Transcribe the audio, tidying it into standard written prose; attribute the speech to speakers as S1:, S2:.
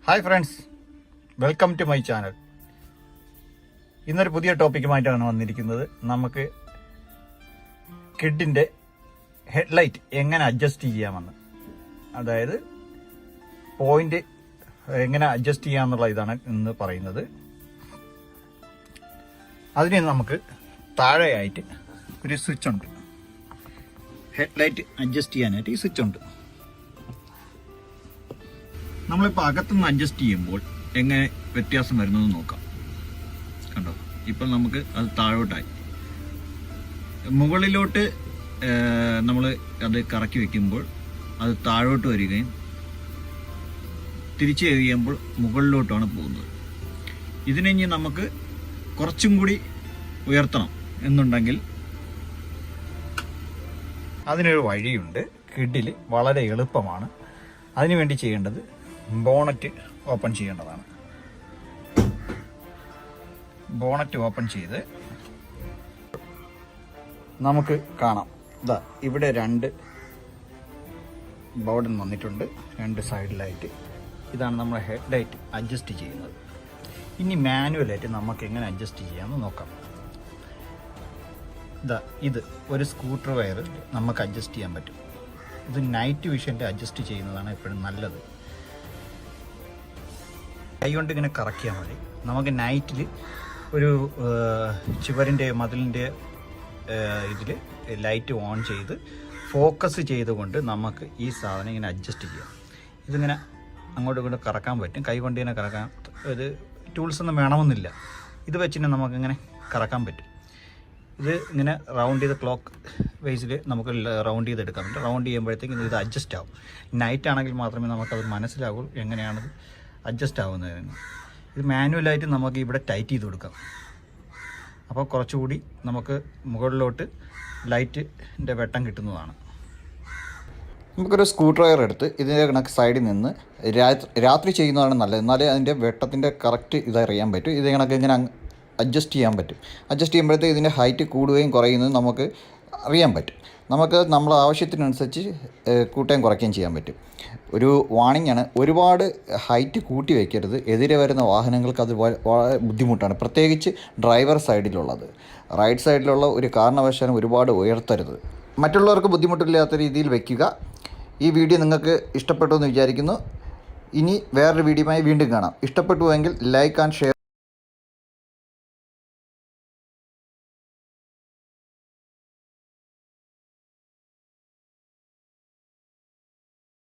S1: Hi friends, welcome to my channel. ഇന്നൊരു പുതിയ ടോപ്പിക്കുമായിട്ടാണ് വന്നിരിക്കുന്നത്. നമുക്ക് കിഡിൻ്റെ ഹെഡ്ലൈറ്റ് എങ്ങനെ അഡ്ജസ്റ്റ് ചെയ്യാമെന്ന്, അതായത് പോയിന്റ് എങ്ങനെ അഡ്ജസ്റ്റ് ചെയ്യാമെന്നുള്ള ഇതാണ് ഇന്ന് പറയുന്നത്. അതിന് നമുക്ക് താഴെയായിട്ട് ഒരു സ്വിച്ച് ഉണ്ട്. ഹെഡ്ലൈറ്റ് അഡ്ജസ്റ്റ് ചെയ്യാനായിട്ട് ഈ സ്വിച്ച് ഉണ്ട്. നമ്മളിപ്പോൾ അകത്തുനിന്ന് അഡ്ജസ്റ്റ് ചെയ്യുമ്പോൾ എങ്ങനെ വ്യത്യാസം വരുന്നതെന്ന് നോക്കാം. കണ്ടോ, ഇപ്പം നമുക്ക് അത് താഴോട്ടായി. മുകളിലോട്ട് നമ്മൾ അത് കറക്കി വെക്കുമ്പോൾ അത് താഴോട്ട് വരികയും തിരിച്ച് കഴിയുമ്പോൾ മുകളിലോട്ടാണ് പോകുന്നത്. ഇതിനെ ഇനി നമുക്ക് കുറച്ചും കൂടി ഉയർത്തണം എന്നുണ്ടെങ്കിൽ അതിനൊരു വഴിയുണ്ട്. കിഡിൽ വളരെ എളുപ്പമാണ്. അതിനുവേണ്ടി ചെയ്യേണ്ടത് ബോണറ്റ് ഓപ്പൺ ചെയ്യേണ്ടതാണ്. ബോണറ്റ് ഓപ്പൺ ചെയ്ത് നമുക്ക് കാണാം, ഇതാ ഇവിടെ രണ്ട് ബോർഡൻ വന്നിട്ടുണ്ട്, രണ്ട് സൈഡിലായിട്ട്. ഇതാണ് നമ്മൾ ഹെഡ്ലൈറ്റ് അഡ്ജസ്റ്റ് ചെയ്യുന്നത്. ഇനി മാനുവലായിട്ട് നമുക്ക് എങ്ങനെ അഡ്ജസ്റ്റ് ചെയ്യാമെന്ന് നോക്കാം. ഇതാ ഇത് ഒരു സ്കൂട്ടർ വയർ നമുക്ക് അഡ്ജസ്റ്റ് ചെയ്യാൻ പറ്റും. ഇത് നൈറ്റ് വിഷൻ്റെ അഡ്ജസ്റ്റ് ചെയ്യുന്നതാണ് എപ്പോഴും നല്ലത്. കൈ കൊണ്ട് ഇങ്ങനെ കറക്കിയാൽ മതി. നമുക്ക് നൈറ്റിൽ ഒരു ചുവരിൻ്റെ മതിലിൻ്റെ ഇതിൽ ലൈറ്റ് ഓൺ ചെയ്ത് ഫോക്കസ് ചെയ്തുകൊണ്ട് നമുക്ക് ഈ സാധനം ഇങ്ങനെ അഡ്ജസ്റ്റ് ചെയ്യാം. ഇതിങ്ങനെ അങ്ങോട്ടും ഇങ്ങോട്ടും കറക്കാൻ പറ്റും. കൈ കൊണ്ട് ഇങ്ങനെ കറക്കാൻ, ഇത് ടൂൾസ് ഒന്നും വേണമെന്നില്ല. ഇത് വെച്ചിട്ട് നമുക്കിങ്ങനെ കറക്കാൻ പറ്റും. ഇത് ഇങ്ങനെ റൗണ്ട് ചെയ്ത് ക്ലോക്ക് വൈസിൽ നമുക്ക് റൗണ്ട് ചെയ്തെടുക്കാൻ പറ്റും. റൗണ്ട് ചെയ്യുമ്പോഴത്തേക്കും ഇത് അഡ്ജസ്റ്റ് ആവും. നൈറ്റ് ആണെങ്കിൽ മാത്രമേ നമുക്കത് മനസ്സിലാകൂ എങ്ങനെയാണത് അഡ്ജസ്റ്റ് ആവുന്നതെന്ന്. ഇത് മാനുവലായിട്ട് നമുക്ക് ഇവിടെ ടൈറ്റ് ചെയ്ത് കൊടുക്കാം. അപ്പോൾ കുറച്ചുകൂടി നമുക്ക് മുകളിലോട്ട് ലൈറ്റിൻ്റെ വെട്ടം കിട്ടുന്നതാണ്. നമുക്കൊരു സ്ക്രൂ ഡ്രൈവർ എടുത്ത് ഇതിൻ്റെ കണക്ക് സൈഡിൽ നിന്ന് രാത്രി ചെയ്യുന്നതാണ് നല്ലത്. എന്നാലേ അതിൻ്റെ വെട്ടത്തിൻ്റെ കറക്റ്റ് ഇതറിയാൻ പറ്റും. ഇത് കണക്ക് ഇങ്ങനെ അഡ്ജസ്റ്റ് ചെയ്യാൻ പറ്റും. അഡ്ജസ്റ്റ് ചെയ്യുമ്പോഴത്തേക്ക് ഇതിൻ്റെ ഹൈറ്റ് കൂടുകയും കുറയുന്നതും നമുക്ക് അറിയാൻ പറ്റും. നമുക്ക് നമ്മളെ ആവശ്യത്തിനനുസരിച്ച് കൂട്ടുകയും കുറയ്ക്കുകയും ചെയ്യാൻ പറ്റും. ഒരു വാണിംഗ് ആണ്, ഒരുപാട് ഹൈറ്റ് കൂട്ടി വയ്ക്കരുത്. എതിരെ വരുന്ന വാഹനങ്ങൾക്ക് അത് വളരെ ബുദ്ധിമുട്ടാണ്, പ്രത്യേകിച്ച് ഡ്രൈവർ സൈഡിലുള്ളത്. റൈറ്റ് സൈഡിലുള്ള ഒരു കാരണവശാലും ഒരുപാട് ഉയർത്തരുത്. മറ്റുള്ളവർക്ക് ബുദ്ധിമുട്ടില്ലാത്ത രീതിയിൽ വയ്ക്കുക. ഈ വീഡിയോ നിങ്ങൾക്ക് ഇഷ്ടപ്പെട്ടു എന്ന് വിചാരിക്കുന്നു. ഇനി വേറൊരു വീഡിയോയുമായി വീണ്ടും കാണാം. ഇഷ്ടപ്പെട്ടുവെങ്കിൽ ലൈക്ക് ആൻഡ് ഷെയർ.